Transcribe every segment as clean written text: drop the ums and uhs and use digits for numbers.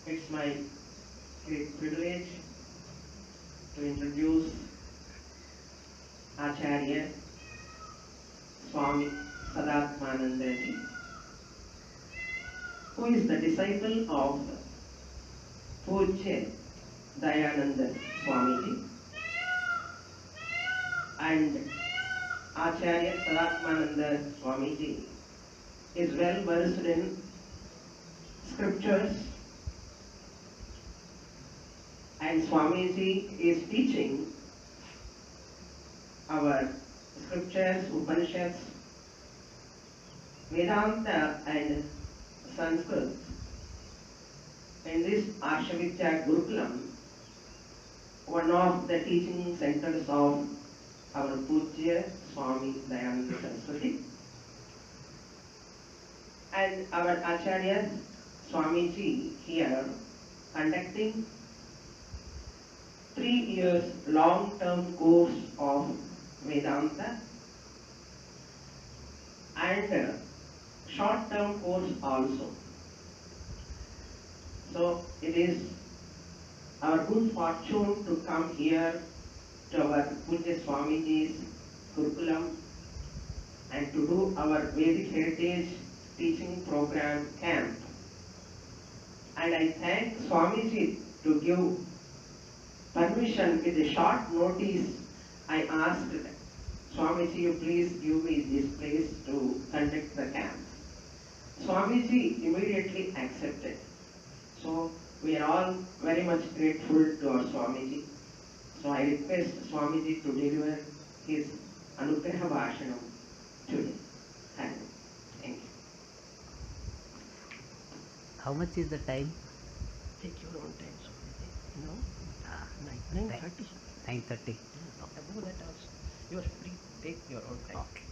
It's my great privilege to introduce Acharya Swami Sadātmanandaji, who is the disciple of Pujya Dayananda Swamiji, and Acharya Sadātmananda Swamiji is well versed in scriptures, and Swamiji is teaching our scriptures, Upanishads, Vedanta and Sanskrit in this Arshavidya Gurukulam, one of the teaching centers of our Pujya Swami Dayananda Saraswati. And our Acharya Swamiji here conducting 3 years long-term course of Vedanta and short-term course also. So it is our good fortune to come here to our Pujya Swamiji's Gurukulam and to do our Vedic Heritage Teaching Program camp. And I thank Swamiji to give permission with a short notice. I asked Swamiji, you please give me this place to conduct the camp. Swamiji immediately accepted. So we are all very much grateful to our Swamiji. So I request Swamiji to deliver his Anugraha bhashanam today. Thank you. How much is the time? Take your own time, Swamiji. No? 9:30. 9:30. Above that also. You are free. Take your own time. Okay.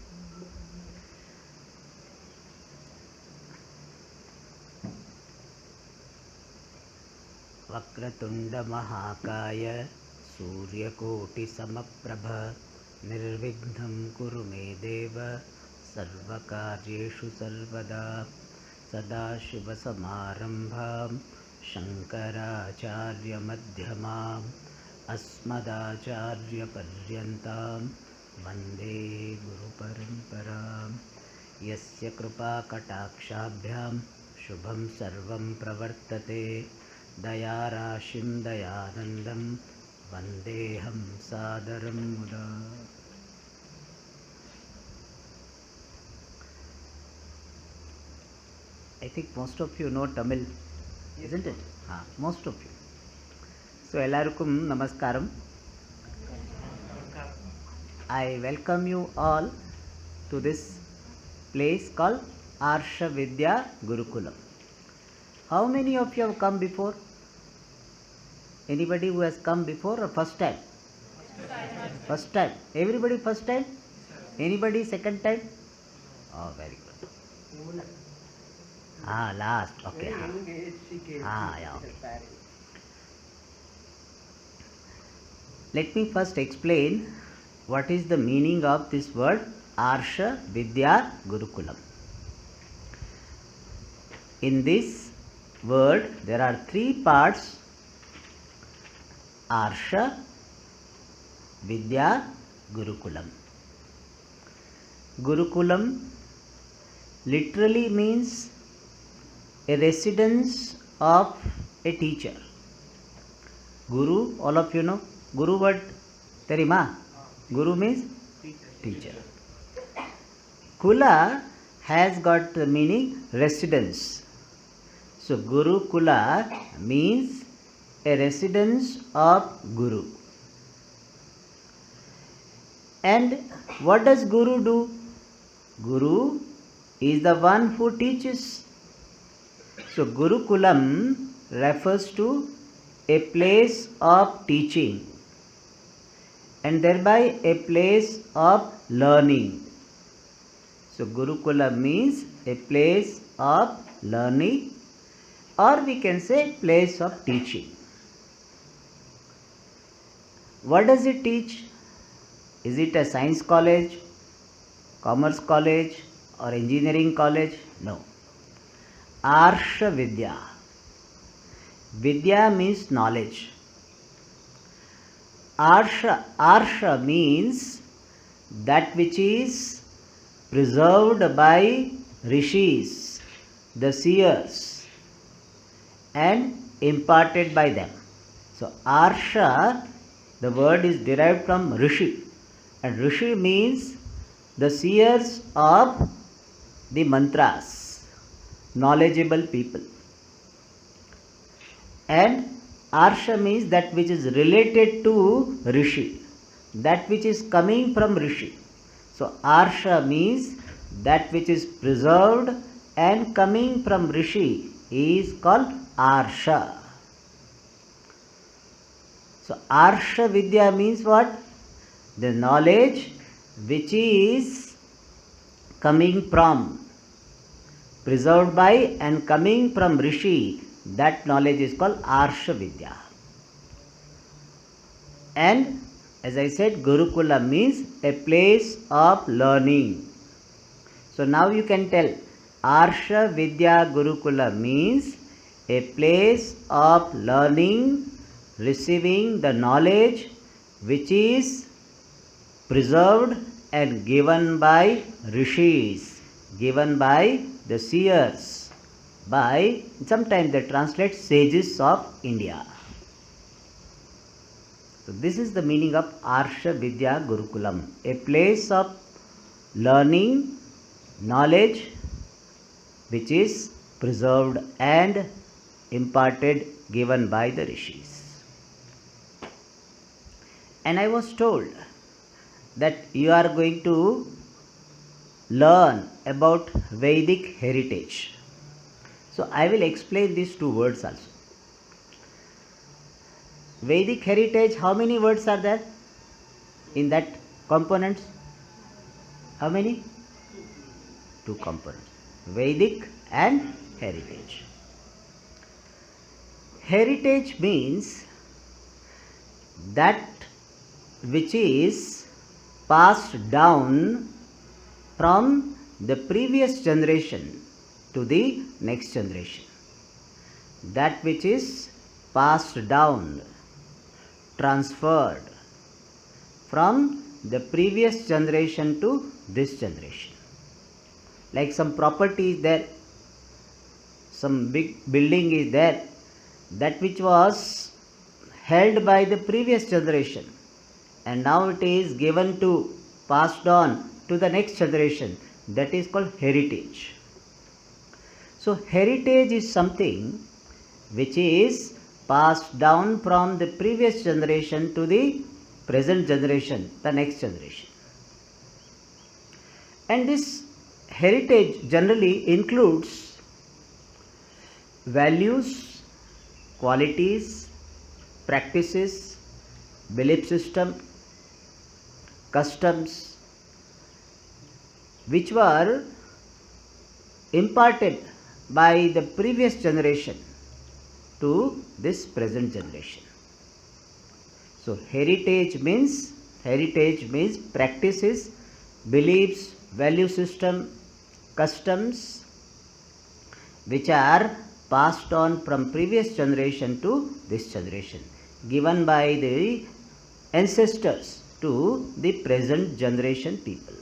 Vakratunda Mahakaya Suryakoti Samaprabha Nirvignam Kuru Me Deva Sarvakaryeshu Sarvada Sadashiva Samarambham Shankaracharya Madhyamam Asmadacharya Paryantam Vande Guru Paramparam Yasya Kripa Katakshabhyam Shubham Sarvam Pravartate Dayarashim Dayanandam Vandeham Sadaram Muda. I think most of you know Tamil, isn't it? Most of you. So, Ellarukkum Namaskaram. I welcome you all to this place called Arsha Vidya Gurukulam. How many of you have come before? Anybody who has come before or first time? First time. Everybody first time? Anybody second time? Oh, very good. Last. Okay. Yeah. Okay. Let me first explain what is the meaning of this word Arsha Vidya Gurukulam. In this word there are 3 parts: Arsha, Vidya, Gurukulam. Gurukulam literally means a residence of a teacher. Guru, all of you know. Guru word terima. Guru means teacher. Kula has got the meaning residence. So Guru Kula means a residence of Guru. And what does Guru do? Guru is the one who teaches. So Gurukulam refers to a place of teaching and thereby a place of learning. So Gurukula means a place of learning, or we can say place of teaching. What does it teach? Is it a science college, commerce college or engineering college? No. Arsha Vidya. Vidya means knowledge. Arsha means that which is preserved by rishis, the seers, and imparted by them. So Arsha, the word is derived from Rishi, and Rishi means the seers of the mantras, knowledgeable people. And Arsha means that which is related to Rishi, that which is coming from Rishi. So Arsha means that which is preserved and coming from Rishi is called Arsha. So Arsha Vidya means what? The knowledge which is coming from, preserved by and coming from Rishi, that knowledge is called Arsha Vidya. And as I said, Gurukula means a place of learning. So now you can tell, Arsha Vidya Gurukula means a place of learning, receiving the knowledge which is preserved and given by rishis, given by the seers, by, sometimes they translate, sages of India. So this is the meaning of Arsha Vidya Gurukulam, a place of learning, knowledge which is preserved and imparted, given by the rishis. And I was told that you are going to learn about Vedic heritage. So I will explain these two words also. Vedic heritage, how many words are there in that components? How many? Two components, Vedic and heritage. Heritage means that which is passed down from the previous generation to the next generation. That which is passed down, transferred from the previous generation to this generation. Like some property is there, some big building is there, that which was held by the previous generation, and now it is given to, passed on to the next generation. That is called heritage. So heritage is something which is passed down from the previous generation to the present generation, the next generation. And this heritage generally includes values, qualities, practices, belief system, customs, which were imparted by the previous generation to this present generation. So heritage means practices, beliefs, value system, customs which are passed on from previous generation to this generation, given by the ancestors to the present generation people.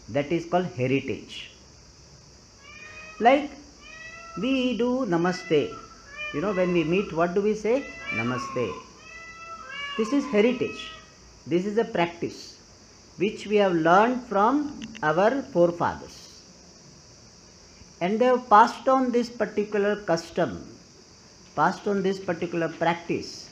That is called heritage. Like we do namaste. You know, when we meet, what do we say? Namaste. This is heritage. This is a practice which we have learned from our forefathers. And they have passed on this particular custom, passed on this particular practice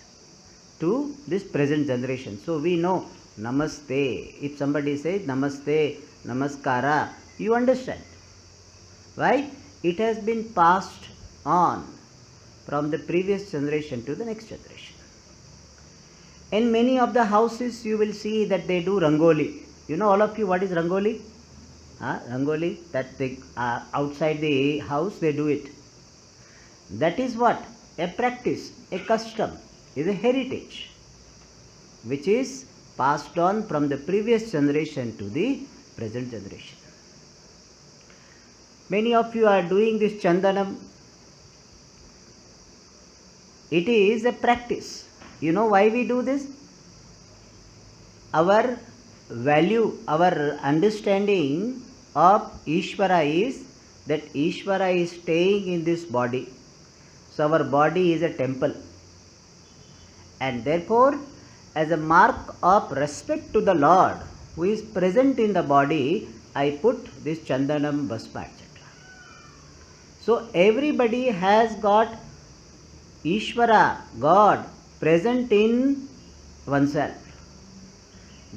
to this present generation. So we know namaste. If somebody says namaste, namaskara, you understand. Why? It has been passed on from the previous generation to the next generation. In many of the houses you will see that they do rangoli. You know, all of you, what is rangoli? Rangoli, that they, outside the house they do it. That is what? A practice, a custom, is a heritage which is passed on from the previous generation to the present generation. Many of you are doing this chandanam. It is a practice. You know why we do this? Our value, our understanding of Ishvara is that Ishvara is staying in this body. So our body is a temple. And therefore, as a mark of respect to the Lord who is present in the body, I put this Chandanam, Bhasma, etc. So everybody has got Ishvara, God, present in oneself.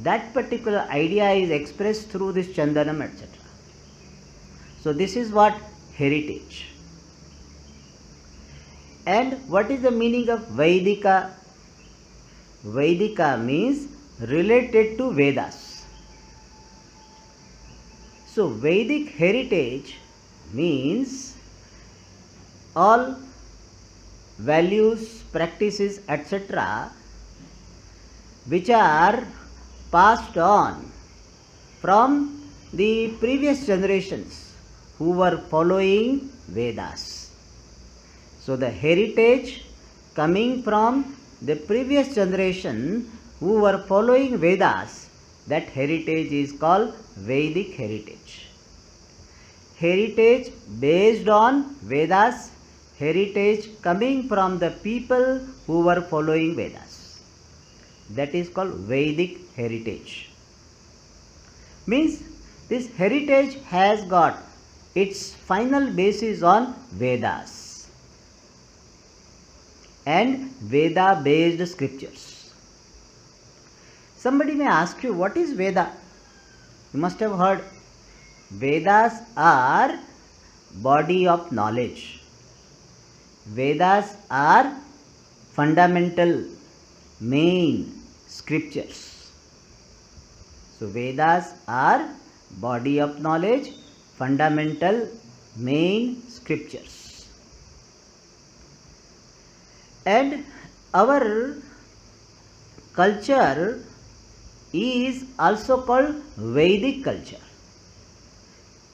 That particular idea is expressed through this Chandanam, etc. So this is what heritage. And what is the meaning of Vedika? Vedika means related to Vedas. So Vedic heritage means all values, practices, etc. which are passed on from the previous generations who were following Vedas. So the heritage coming from the previous generation who were following Vedas, that heritage is called Vedic heritage. Heritage based on Vedas, heritage coming from the people who were following Vedas. That is called Vedic heritage. Means this heritage has got its final basis on Vedas and Veda based scriptures. Somebody may ask you, what is Veda? You must have heard. Vedas are body of knowledge. Vedas are fundamental, main scriptures. So Vedas are body of knowledge, fundamental, main scriptures. And our culture is also called Vedic culture.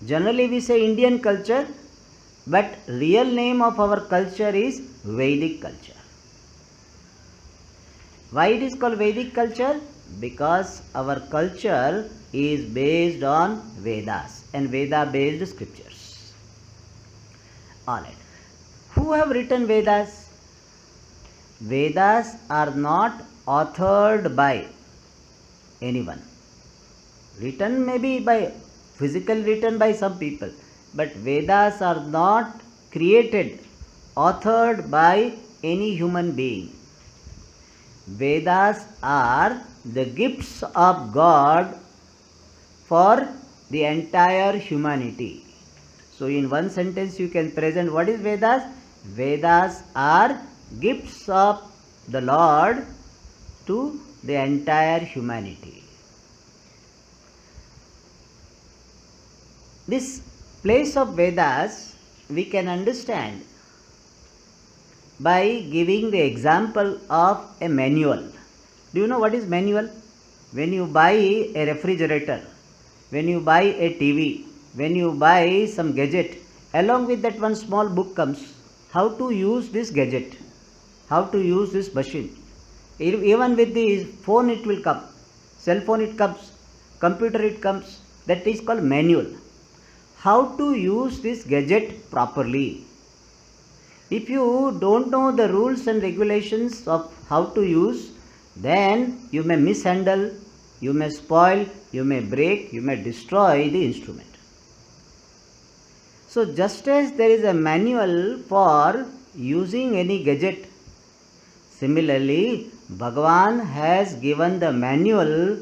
Generally we say Indian culture, but real name of our culture is Vedic culture. Why it is called Vedic culture? Because our culture is based on Vedas and Veda based scriptures. Alright. Who have written Vedas? Vedas are not authored by anyone. Written maybe by physical written by some people, but Vedas are not created, authored by any human being. Vedas are the gifts of God for the entire humanity. So in one sentence you can present what is Vedas? Vedas are gifts of the Lord to the entire humanity. This place of Vedas we can understand by giving the example of a manual. Do you know what is manual? When you buy a refrigerator, when you buy a TV, when you buy some gadget, along with that one small book comes, how to use this gadget, how to use this machine. Even with the phone it will come, cell phone it comes, computer it comes, that is called manual. How to use this gadget properly. If you don't know the rules and regulations of how to use, then you may mishandle, you may spoil, you may break, you may destroy the instrument. So just as there is a manual for using any gadget, similarly Bhagavan has given the manual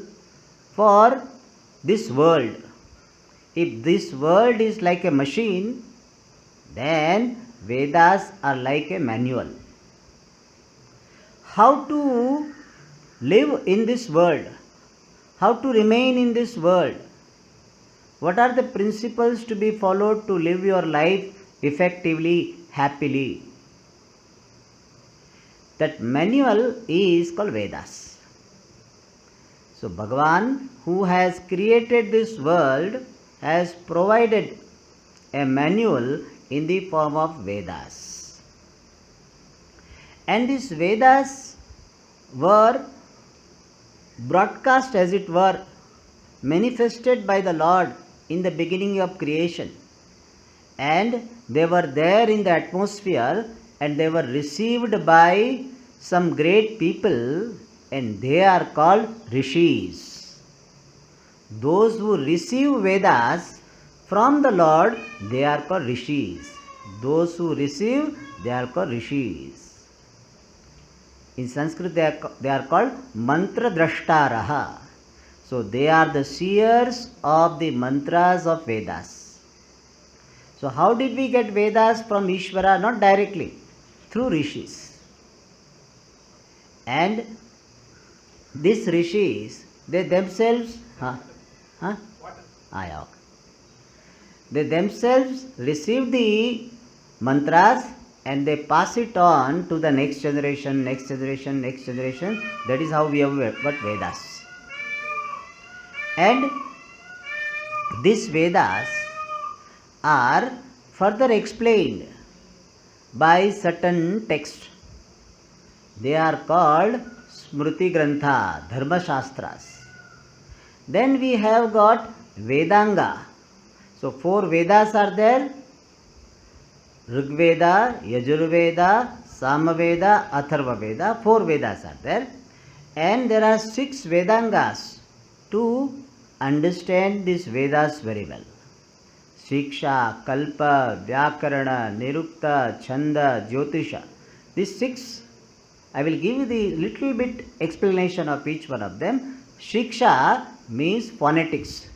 for this world. If this world is like a machine, then Vedas are like a manual. How to live in this world, how to remain in this world, what are the principles to be followed to live your life effectively, happily. That manual is called Vedas. So Bhagavan, who has created this world, has provided a manual in the form of Vedas. And these Vedas were broadcast, as it were, manifested by the Lord in the beginning of creation, and they were there in the atmosphere, and they were received by some great people, and they are called rishis. Those who receive Vedas from the Lord, they are called rishis. Those who receive, they are called rishis. In Sanskrit, they are called mantra drashtaraha. So they are the seers of the mantras of Vedas. So how did we get Vedas from Ishvara? Not directly, through rishis. And these rishis, they themselves, they themselves receive the mantras and they pass it on to the next generation, next generation, next generation. That is how we have got Vedas. And these Vedas are further explained by certain texts. They are called Smriti Grantha, Dharma Shastras. Then we have got Vedanga. So 4 Vedas are there: Rigveda, Yajurveda, Samaveda, Atharva Veda. 4 Vedas are there. And there are 6 Vedangas to understand these Vedas very well. Shiksha, Kalpa, Vyakarana, Nirukta, Chanda, Jyotisha. These 6, I will give you the little bit explanation of each one of them. Shiksha means phonetics.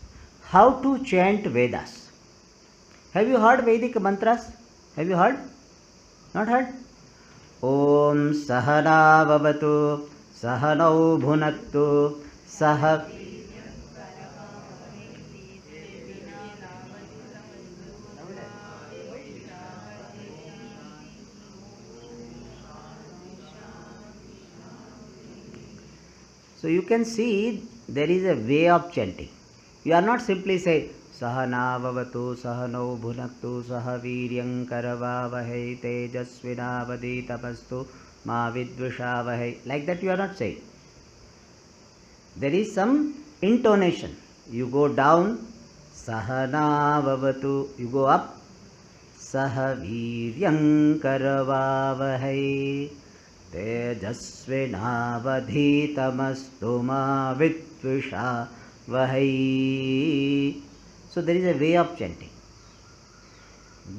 How to chant Vedas. Have you heard Vedic mantras? Have you heard? Not heard? Om Sahana Vavatu Sahanau Bhunaktu Sah. So you can see there is a way of chanting. You are not simply saying Sahana Vavatu Sahano Bhunaktu Sahaviryam Karavavahe Tejasvina Vaditapastu Ma Vidvishavahe. Like that you are not saying. There is some intonation. You go down, Sahana Vavatu. You go up, Sahaviryam Karavavahe Tejasvina Vaditamastu Ma Vidvishavahe. So there is a way of chanting.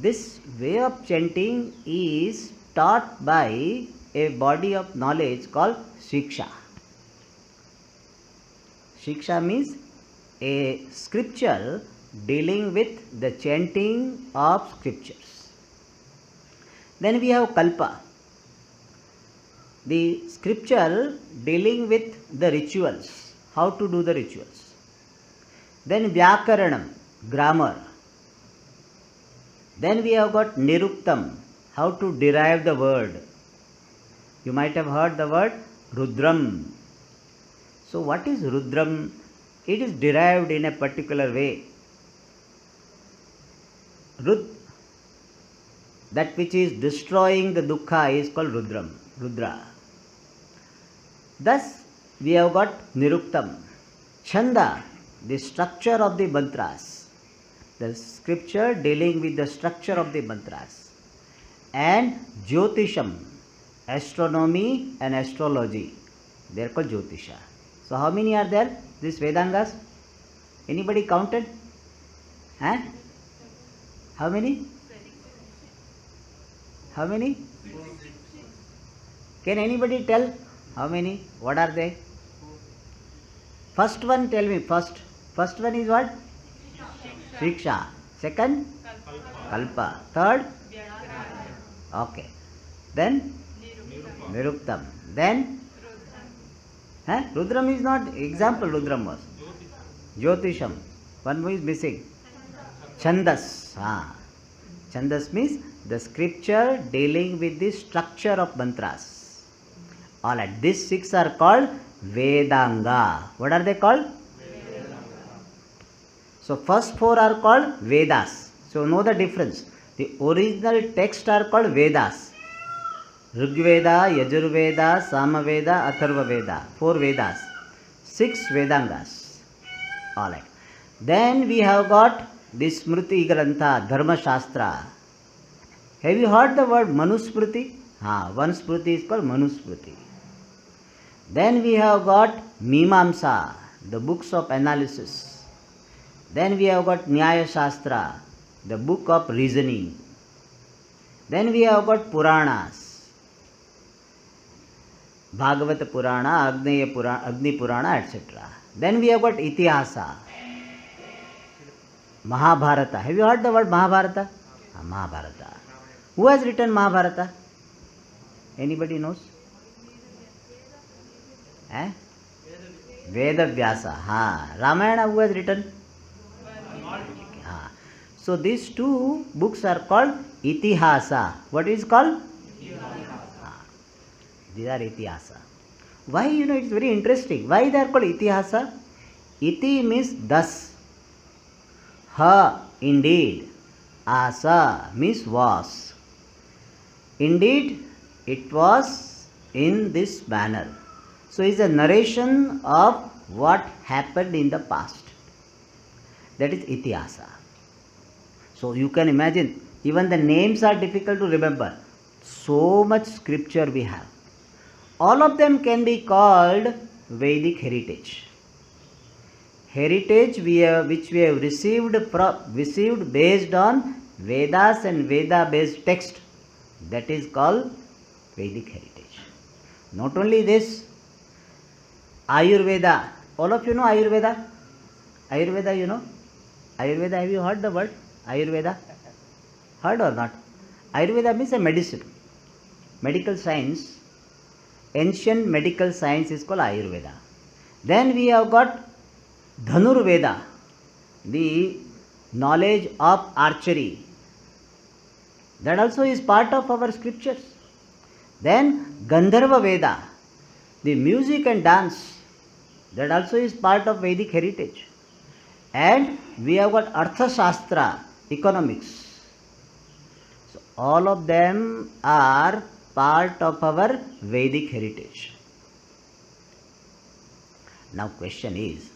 This way of chanting is taught by a body of knowledge called Shiksha. Shiksha means a scripture dealing with the chanting of scriptures. Then we have Kalpa, the scripture dealing with the rituals, how to do the rituals. Then Vyakaranam, grammar. Then we have got Niruktam, how to derive the word. You might have heard the word Rudram. So what is Rudram? It is derived in a particular way. That which is destroying the dukkha is called Rudram, Rudra. Thus we have got Niruktam. Chanda, the structure of the mantras, the scripture dealing with the structure of the mantras. And Jyotisham, astronomy and astrology, they are called Jyotisha. So how many are there, these Vedangas? Anybody counted? Huh? How many? How many? Can anybody tell how many? What are they? First one, tell me first. First one is what? Shiksha. Second? Kalpa. Third? Okay. Then? Niruktam. Then? Rudram is not example. Rudram was Jyotisham. One more is missing. Chandas. Chandas means the scripture dealing with the structure of mantras. All right. These 6 are called Vedanga. What are they called? So first 4 are called Vedas. So know the difference. The original text are called Vedas. Rigveda, Yajurveda, Samaveda, Atharva Veda. 4 Vedas. 6 Vedangas. Alright. Then we have got this Smriti Grantha, Dharma Shastra. Have you heard the word Manusmriti? One Smriti is called Manusmriti. Then we have got Mimamsa, the books of analysis. Then we have got Nyaya Shastra, the book of reasoning. Then we have got Puranas, Bhagavata Purana, Agni Purana, etc. Then we have got Itihasa, Mahabharata. Have you heard the word Mahabharata? Mahabharata. Who has written Mahabharata? Anybody knows? Veda Vyasa. Ramayana, who has written? So these two books are called Itihasa. What is called? These are Itihasa. Why? It's very interesting. Why they are called Itihasa? Iti means thus. Ha, indeed. Asa means was. Indeed, it was in this manner. So it's a narration of what happened in the past. That is Itihasa. So you can imagine, even the names are difficult to remember. So much scripture we have. All of them can be called Vedic heritage. Heritage which we have received based on Vedas and Veda based text. That is called Vedic heritage. Not only this, Ayurveda. All of you know Ayurveda? Ayurveda, you know? Ayurveda, have you heard the word? Ayurveda? Heard or not? Ayurveda means a medicine. Medical science. Ancient medical science is called Ayurveda. Then we have got Dhanurveda, the knowledge of archery. That also is part of our scriptures. Then Gandharva Veda, the music and dance. That also is part of Vedic heritage. And we have got Artha Shastra, economics. So all of them are part of our Vedic heritage. Now question is,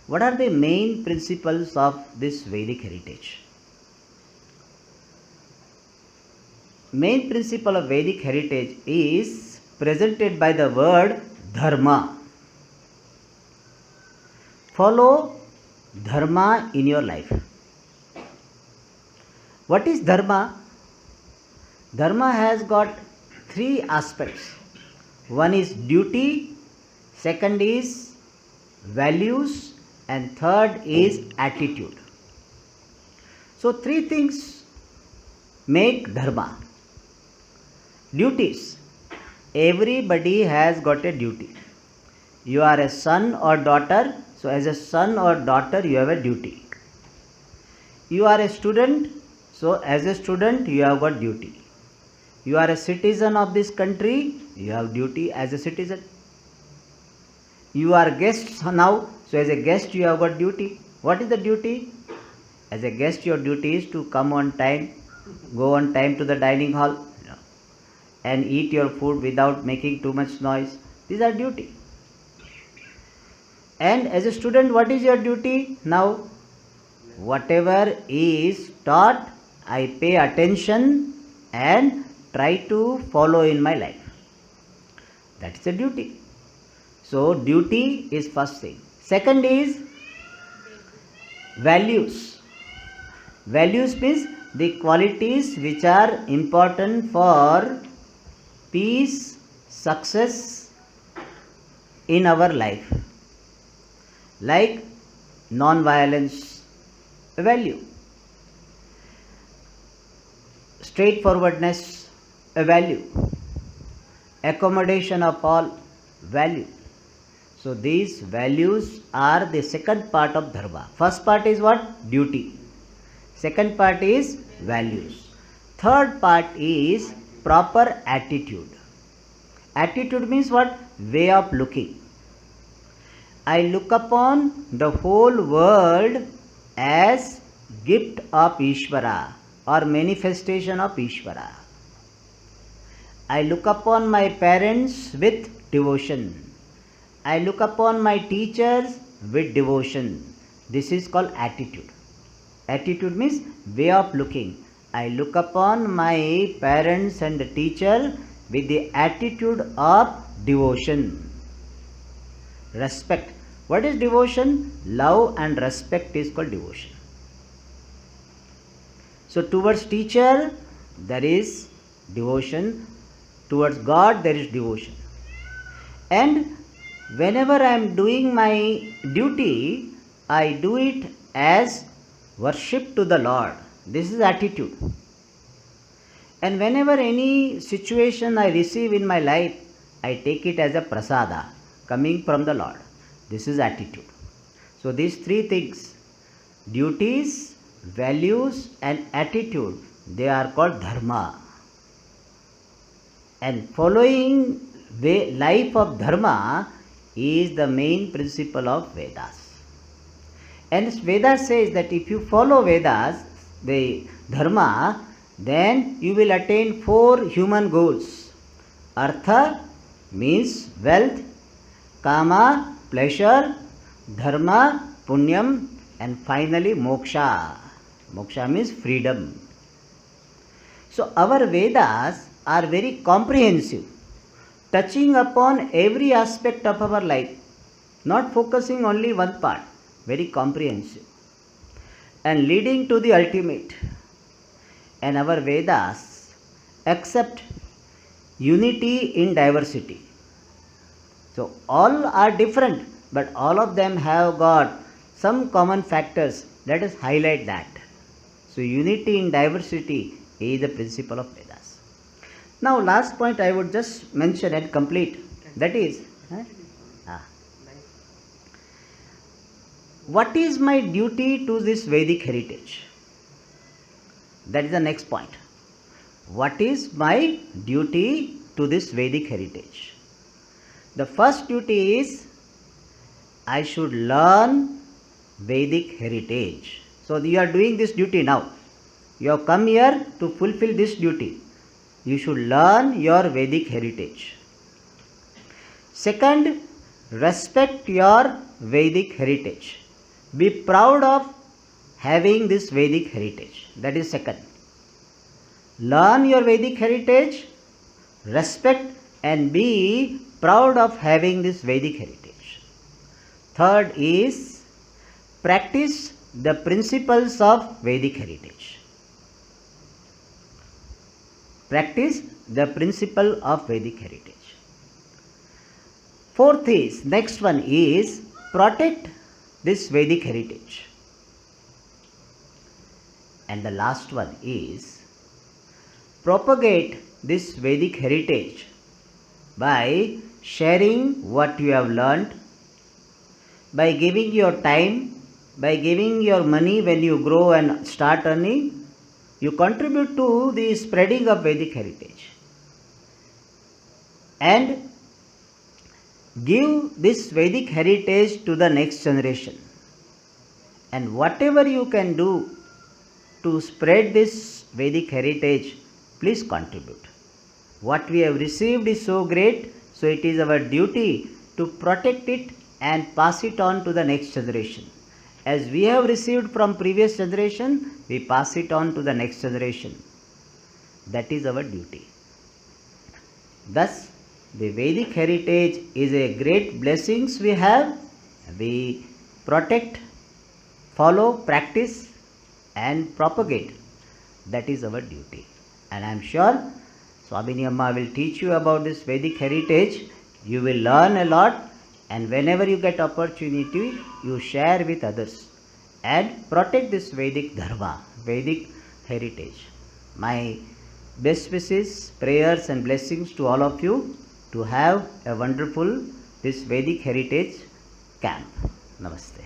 what are the main principles of this Vedic heritage? Main principle of Vedic heritage is presented by the word dharma. Follow dharma in your life. What is dharma? Dharma has got three aspects. One is duty, second is values, and third is attitude. So three things make dharma. Duties. Everybody has got a duty. You are a son or daughter, so as a son or daughter you have a duty. You are a student, so as a student you have got duty. You are a citizen of this country, you have duty as a citizen. You are guests now, so as a guest you have got duty. What is the duty? As a guest your duty is to come on time, go on time to the dining hall, and eat your food without making too much noise. These are duty. And as a student, what is your duty? Now, whatever is taught, I pay attention and try to follow in my life. That is a duty. So, duty is first thing. Second is values. Values means the qualities which are important for peace, success in our life. Like non-violence, a value. Straightforwardness, a value. Accommodation of all, value. So these values are the second part of dharma. First part is what? Duty. Second part is values. Third part is proper attitude. Attitude means what? Way of looking. I look upon the whole world as gift of Ishvara or manifestation of Ishvara. I look upon my parents with devotion. I look upon my teachers with devotion. This is called attitude. Attitude means way of looking. I look upon my parents and the teacher with the attitude of devotion. Respect. What is devotion? Love and respect is called devotion. So towards teacher there is devotion, towards God there is devotion. And whenever I am doing my duty, I do it as worship to the Lord. This is attitude. And whenever any situation I receive in my life, I take it as a prasada coming from the Lord. This is attitude. So these three things, duties, values and attitude, they are called dharma. And following the life of dharma is the main principle of Vedas. And Vedas says that if you follow Vedas, the dharma, then you will attain 4 human goals. Artha means wealth, kama, pleasure, dharma, punyam, and finally moksha. Moksha means freedom. So our Vedas are very comprehensive, touching upon every aspect of our life, not focusing only one part, very comprehensive, and leading to the ultimate. And our Vedas accept unity in diversity. So all are different, but all of them have got some common factors. Let us highlight that. So unity in diversity is the principle of Vedas. Now last point I would just mention and complete. That is, what is my duty to this Vedic heritage? That is the next point. What is my duty to this Vedic heritage? The first duty is I should learn Vedic heritage. So you are doing this duty now. You have come here to fulfill this duty. You should learn your Vedic heritage. Second, respect your Vedic heritage. Be proud of having this Vedic heritage. That is second. Learn your Vedic heritage, respect and be proud of having this Vedic heritage. Third is practice the principles of Vedic heritage. Practice the principle of Vedic heritage. Fourth is, next one is protect this Vedic heritage. And the last one is propagate this Vedic heritage by sharing what you have learned, by giving your time, by giving your money when you grow and start earning. You contribute to the spreading of Vedic heritage. And give this Vedic heritage to the next generation. And whatever you can do to spread this Vedic heritage, please contribute. What we have received is so great, so it is our duty to protect it and pass it on to the next generation. As we have received from previous generation, we pass it on to the next generation. That is our duty. Thus, the Vedic heritage is a great blessings we have. We protect, follow, practice and propagate. That is our duty. And I am sure Swami Amma will teach you about this Vedic heritage. You will learn a lot. And whenever you get opportunity, you share with others and protect this Vedic dharma, Vedic heritage. My best wishes, prayers and blessings to all of you to have a wonderful this Vedic heritage camp. Namaste.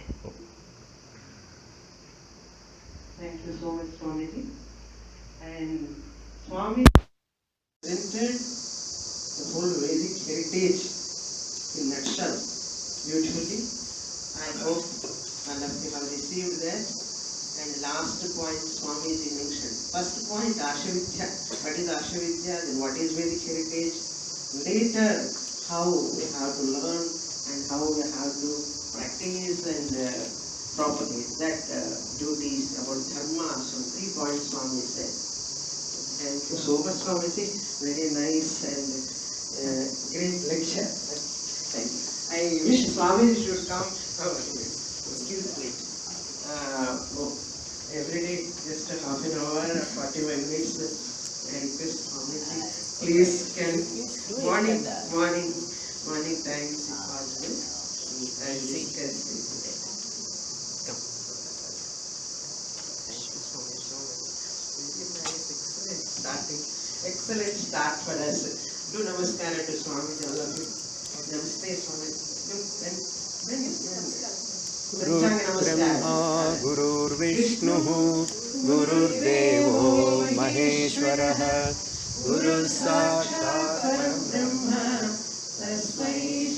Thank you so much, Swamiji. And Swami presented the whole Vedic heritage in nutshell beautifully. I hope all of you have received that. And last point Swamiji mentioned. First point, Ashavidya. What is Ashavidya? Then what is Vedic heritage? Later, how we have to learn and how we have to practice and propagate that duties about dharma. So 3 points Swami said. Thank you so much, Swamiji. Very nice and great lecture. Thank you. I wish Swami should come. Excuse me. Every day, just a half an hour, 45 minutes. I request Swamiji, please can morning times if possible. And discuss this today. Come. Thank you so much. Very nice, excellent starting. Excellent start for us. Do namaskar to Swamiji, all of you. Namaste, Swamiji. Brahma Gururvishnuः Gururdevo Maheshwarah Guru Sakshat Parabramma Tasmai